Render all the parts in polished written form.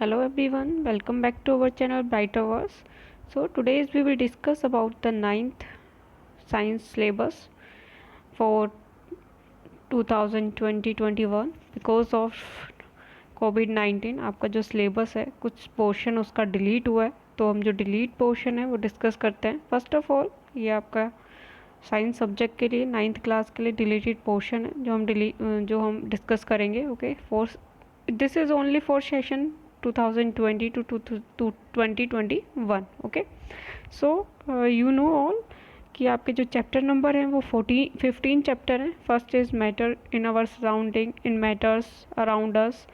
Hello everyone, welcome back to our channel Bright Hours. So today's we will discuss about the ninth science syllabus for 2020-21 because of कोविड-19 आपका जो syllabus है कुछ portion उसका delete हुआ है, तो हम जो डिलीट पोर्शन है वो डिस्कस करते हैं। फर्स्ट ऑफ ऑल ये आपका साइंस सब्जेक्ट के लिए 9th क्लास के लिए डिलीटेड पोर्शन है जो हम डिस्कस करेंगे। Okay, for this is only for session 2020 to 2021। Okay, so you know all कि आपके जो चैप्टर नंबर हैं वो 15 चैप्टर हैं। First is matter in our surrounding, in matters around us,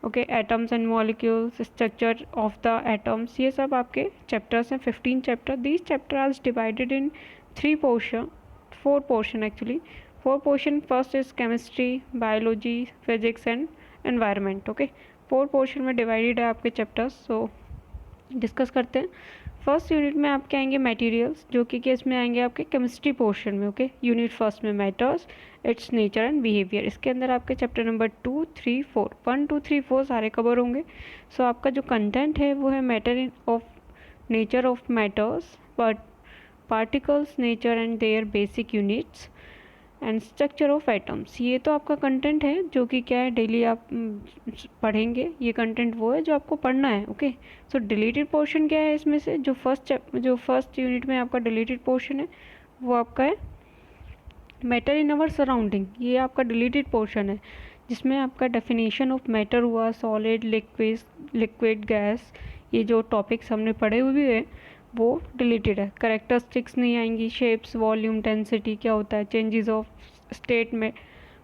okay, atoms and molecules, structure of the atoms, ये सब आपके chapters हैं। 15 chapter, these chapter are divided in 4 portion actually, 4 portion. First is chemistry, biology, physics and environment। Okay, 4 portion में divided है आपके chapters. सो discuss करते हैं। First unit में आपके आएंगे मटेरियल्स, जो कि केस में आएंगे आपके केमिस्ट्री पोर्शन में। ओके, यूनिट फर्स्ट में matters, it's nature and behaviour. इसके अंदर आपके चैप्टर नंबर 2, 3, 4, 1, 2, 3, 4 सारे कवर होंगे। सो आपका जो कंटेंट है वो है matter of nature of matters, particles, nature and their basic units and structure of atoms. ये तो आपका कंटेंट है जो कि क्या है, डेली आप पढ़ेंगे। ये कंटेंट वो है जो आपको पढ़ना है। ओके, सो डिलीटेड पोर्शन क्या है इसमें से, जो फर्स्ट यूनिट में आपका डिलीटेड पोर्शन है वो आपका है मैटर इन आवर सराउंडिंग। ये आपका डिलीटेड पोर्शन है जिसमें आपका डेफिनेशन ऑफ मैटर हुआ, सॉलिड, लिक्विड, गैस, ये जो टॉपिक्स हमने पढ़े हुए हैं वो डिलीटेड है। करेक्टरिस्टिक्स नहीं आएंगी, शेप्स, वॉल्यूम, डेंसिटी क्या होता है, चेंजेस ऑफ स्टेट में,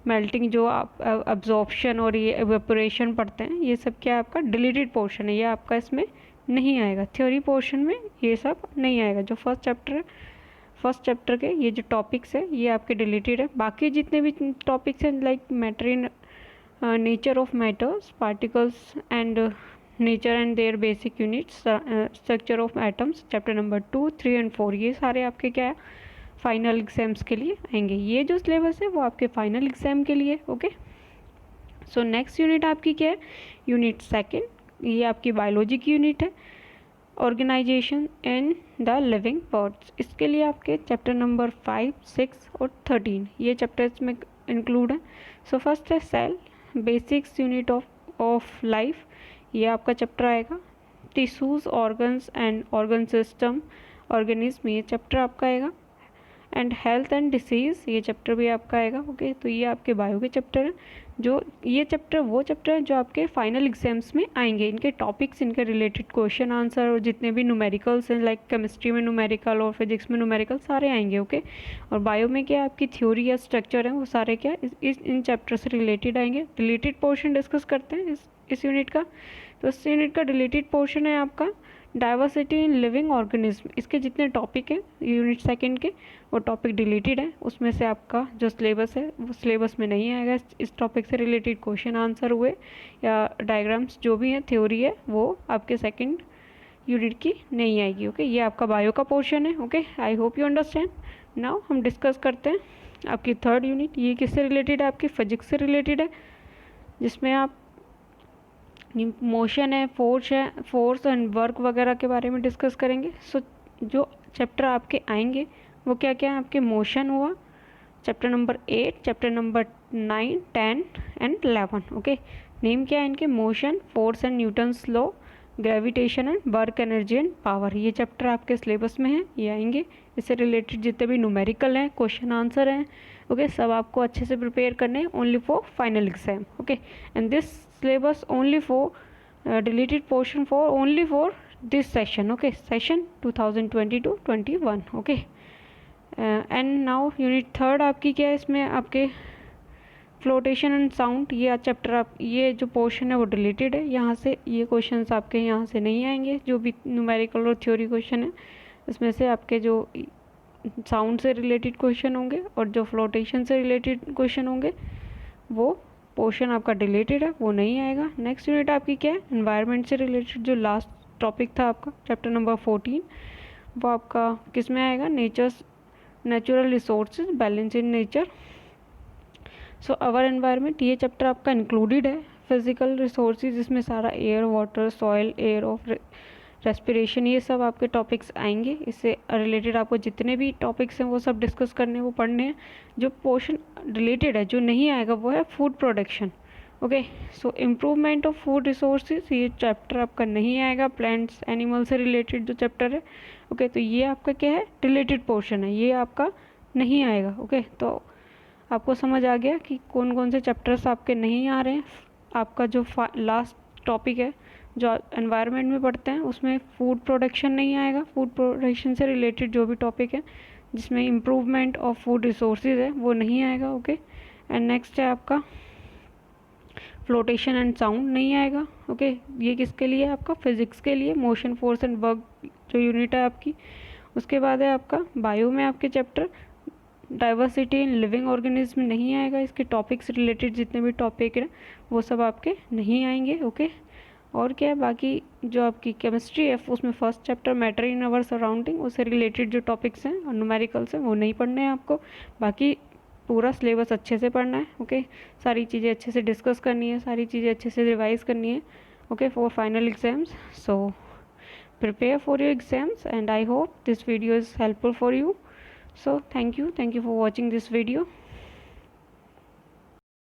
मेल्टिंग, जो आप अब्जॉर्प्शन और ये एवेपोरेशन पढ़ते हैं, ये सब क्या आपका डिलीटेड पोर्शन है। ये आपका इसमें नहीं आएगा, थ्योरी पोर्शन में ये सब नहीं आएगा। जो फर्स्ट चैप्टर के ये जो टॉपिक्स है ये आपके डिलीटेड है। बाकी जितने भी टॉपिक्स हैं like matter in nature of matters, particles and nature and their basic units, structure of atoms, chapter number 2, 3 and 4, ये सारे आपके क्या है फाइनल एग्जाम्स के लिए आएंगे। ये जो सिलेबस है वो आपके फाइनल एग्जाम के लिए। ओके, सो नेक्स्ट यूनिट आपकी क्या है, यूनिट सेकंड, ये आपकी बायोलॉजी की यूनिट है, organisation in the living parts. इसके लिए आपके चैप्टर नंबर 5, 6 और 13 ये चैप्टर्स में इंक्लूड है। सो फर्स्ट है cell, basics unit of life, ये आपका चैप्टर आएगा। Tissues, organs and organ system, organism, ये चैप्टर आपका आएगा। एंड हेल्थ एंड डिसीज़, ये चैप्टर भी आपका आएगा। ओके, तो ये आपके बायो के चैप्टर हैं। जो ये चैप्टर वो चैप्टर है जो आपके फाइनल एग्जाम्स में आएंगे। इनके टॉपिक्स, इनके रिलेटेड क्वेश्चन आंसर और जितने भी न्यूमेरिकल्स हैं, लाइक केमिस्ट्री में न्यूमेरिकल और फिजिक्स में न्यूमेरिकल, सारे आएंगे। ओके, और बायो में क्या आपकी थ्योरी या स्ट्रक्चर है वो सारे क्या इन चैप्टर से रिलेटेड आएंगे। रिलेटेड पोर्शन डिस्कस करते हैं इस यूनिट का। तो इस यूनिट का रिलेटेड पोर्शन है आपका डाइवर्सिटी इन लिविंग ऑर्गेनिज्म। इसके जितने टॉपिक हैं यूनिट सेकंड के वो टॉपिक डिलीटेड है। उसमें से आपका जो सिलेबस है वो सिलेबस में नहीं आएगा। इस टॉपिक से रिलेटेड क्वेश्चन आंसर हुए या डायग्राम्स जो भी हैं, थ्योरी है, वो आपके सेकंड यूनिट की नहीं आएगी। ओके, ये आपका बायो का पोर्शन है। Okay, I hope you understand. Now हम डिस्कस करते हैं आपकी थर्ड यूनिट। ये किससे रिलेटेड है, आपकी फिजिक्स से रिलेटेड है, जिसमें आप मोशन है, फोर्स एंड वर्क वगैरह के बारे में डिस्कस करेंगे। सो जो चैप्टर आपके आएंगे वो क्या क्या है, आपके मोशन हुआ chapter number 8, chapter number 9, 10 and 11। Okay, name क्या है इनके, motion, force and Newton's law, gravitation and work, energy and power, ये चैप्टर आपके सिलेबस में है, ये आएंगे। इससे रिलेटेड जितने भी न्यूमेरिकल हैं, क्वेश्चन आंसर हैं, ओके, सब आपको अच्छे से प्रिपेयर करने हैं only for final exam. Okay, and this syllabus only for deleted portion for only for this session. Okay, session 2020-21। okay, and now unit third आपकी क्या है, इसमें आपके फ्लोटेशन एंड साउंड, ये चैप्टर आप ये जो पोर्शन है वो डिलीटेड है। यहाँ से ये क्वेश्चंस आपके यहाँ से नहीं आएंगे। जो भी न्यूमेरिकल और थ्योरी क्वेश्चन है इसमें से आपके जो साउंड से रिलेटेड क्वेश्चन होंगे और जो फ्लोटेशन से रिलेटेड क्वेश्चन होंगे वो पोर्शन आपका डिलीटेड है, वो नहीं आएगा। नेक्स्ट यूनिट आपकी क्या है, एनवायरनमेंट से रिलेटेड जो लास्ट टॉपिक था आपका चैप्टर नंबर 14, वो आपका किस में आएगा, natural resources, balance in nature. So our environment, ये चैप्टर आपका इंक्लूडेड है फिजिकल रिसोर्सेज, जिसमें सारा air, water, soil, air of respiration, ये सब आपके टॉपिक्स आएंगे। इससे रिलेटेड आपको जितने भी टॉपिक्स हैं वो सब डिस्कस करने हैं, वो पढ़ने हैं। जो पोर्शन रिलेटेड है, जो नहीं आएगा, वो है food production. Okay, so improvement of food resources, ये चैप्टर आपका नहीं आएगा। प्लांट्स एनिमल से रिलेटेड जो चैप्टर है, ओके, तो ये आपका क्या है, रिलेटेड पोर्शन है, ये आपका नहीं आएगा। ओके, तो आपको समझ आ गया कि कौन कौन से चैप्टर्स आपके नहीं आ रहे हैं। आपका जो लास्ट टॉपिक है जो एनवायरनमेंट में पढ़ते हैं, उसमें फूड प्रोडक्शन नहीं आएगा। फूड प्रोडक्शन से रिलेटेड जो भी टॉपिक है जिसमें इम्प्रूवमेंट ऑफ फूड रिसोर्सेज है, वो नहीं आएगा। ओके, एंड नेक्स्ट है आपका फ्लोटेशन एंड साउंड, नहीं आएगा। ओके, ये किसके लिए है, आपका फिजिक्स के लिए, मोशन, फोर्स एंड वर्क जो यूनिट है आपकी। उसके बाद है आपका बायो में आपके chapter diversity in living organism नहीं आएगा। इसके टॉपिक्स रिलेटेड जितने भी टॉपिक हैं वो सब आपके नहीं आएंगे। ओके, और क्या है, बाकी जो आपकी केमिस्ट्री है उसमें first chapter matter in our surrounding, उससे रिलेटेड जो टॉपिक्स हैं और न्यूमेरिकल्स हैं वो नहीं पढ़ने हैं आपको। बाकी पूरा सिलेबस अच्छे से पढ़ना है। ओके, सारी चीज़ें अच्छे से डिस्कस करनी है, सारी चीज़ें अच्छे से रिवाइज करनी है। Okay, for final exams, so prepare for your exams, and I hope this video is helpful for you. So thank you for watching this video.